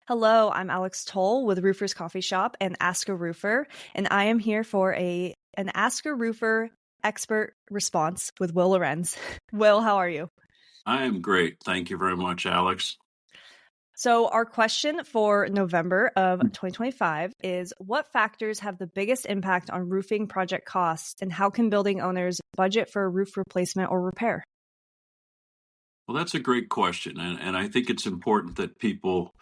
Hello, I'm Alex Toll with Roofers Coffee Shop and AskARoofer, and I am here for an AskARoofer expert response with Will Lorenz. Will, how are you? I am great. Thank you very much, Alex. So, our question for November of 2025 is what factors have the biggest impact on roofing project costs, and how can building owners budget for a roof replacement or repair? Well, that's a great question. And I think it's important that people,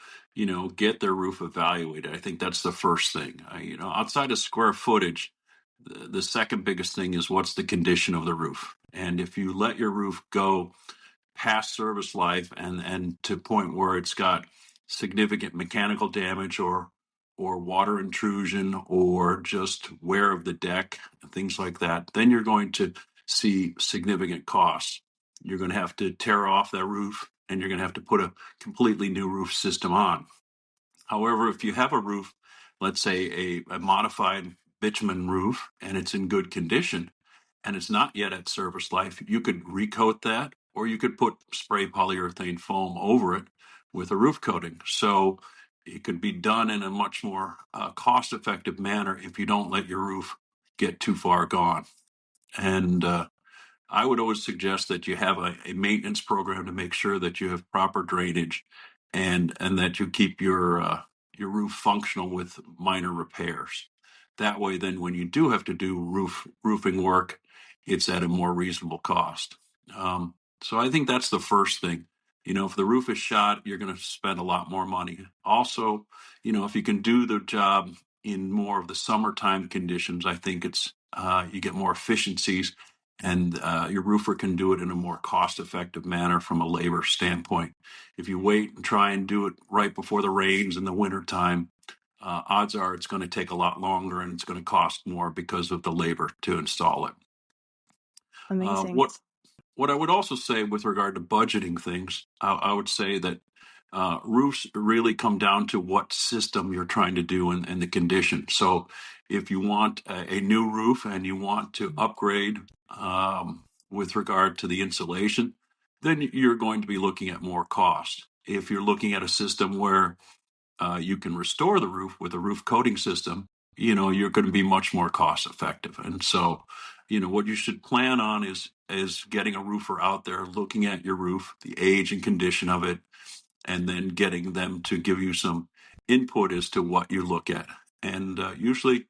get their roof evaluated. I think that's the first thing. Outside of square footage, the second biggest thing is what's the condition of the roof. And if you let your roof go past service life and to a point where it's got significant mechanical damage or water intrusion or just wear of the deck, things like that, then you're going to see significant costs. You're going to have to tear off that roof and you're going to have to put a completely new roof system on. However, if you have a roof, let's say a modified bitumen roof, and it's in good condition and it's not yet at service life, you could recoat that or you could put spray polyurethane foam over it with a roof coating. So it could be done in a much more cost-effective manner if you don't let your roof get too far gone. And I would always suggest that you have a maintenance program to make sure that you have proper drainage and that you keep your roof functional with minor repairs. That way, then when you do have to do roofing work, it's at a more reasonable cost. So I think that's the first thing. If the roof is shot, you're going to spend a lot more money. Also, if you can do the job in more of the summertime conditions, I think it's you get more efficiencies and your roofer can do it in a more cost-effective manner from a labor standpoint. If you wait and try and do it right before the rains in the wintertime, odds are it's going to take a lot longer and it's going to cost more because of the labor to install it. Uh, Amazing. what what I would also say with regard to budgeting things, I would say that roofs really come down to what system you're trying to do and the condition. So if you want a new roof and you want to upgrade with regard to the insulation, then you're going to be looking at more cost. If you're looking at a system where you can restore the roof with a roof coating system, you're going to be much more cost effective. And so, what you should plan on is getting a roofer out there, looking at your roof, the age and condition of it, and then getting them to give you some input as to what you look at. And usually,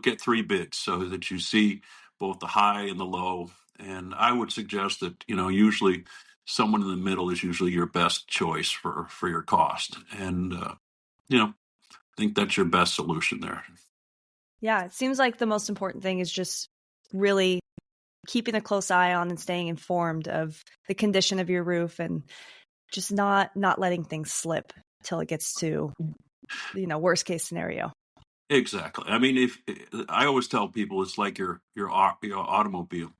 get three bids so that you see both the high and the low. And I would suggest that, usually someone in the middle is usually your best choice for your cost. And, I think that's your best solution there. Yeah, it seems like the most important thing is just really keeping a close eye on and staying informed of the condition of your roof and just not letting things slip till it gets to, worst case scenario. Exactly. I mean, if I always tell people, it's like your automobile.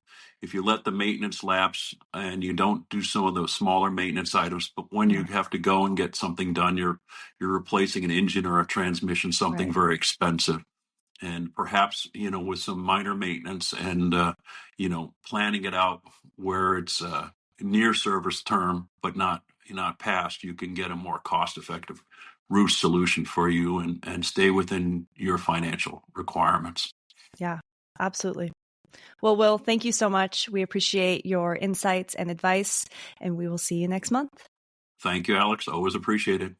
If you let the maintenance lapse and you don't do some of those smaller maintenance items, but when you have to go and get something done, you're replacing an engine or a transmission, something Right. very expensive. And perhaps, with some minor maintenance and, planning it out where it's near service term, but not past, you can get a more cost effective roof solution for you and stay within your financial requirements. Yeah, absolutely. Well, Will, thank you so much. We appreciate your insights and advice, and we will see you next month. Thank you, Alex. Always appreciate it.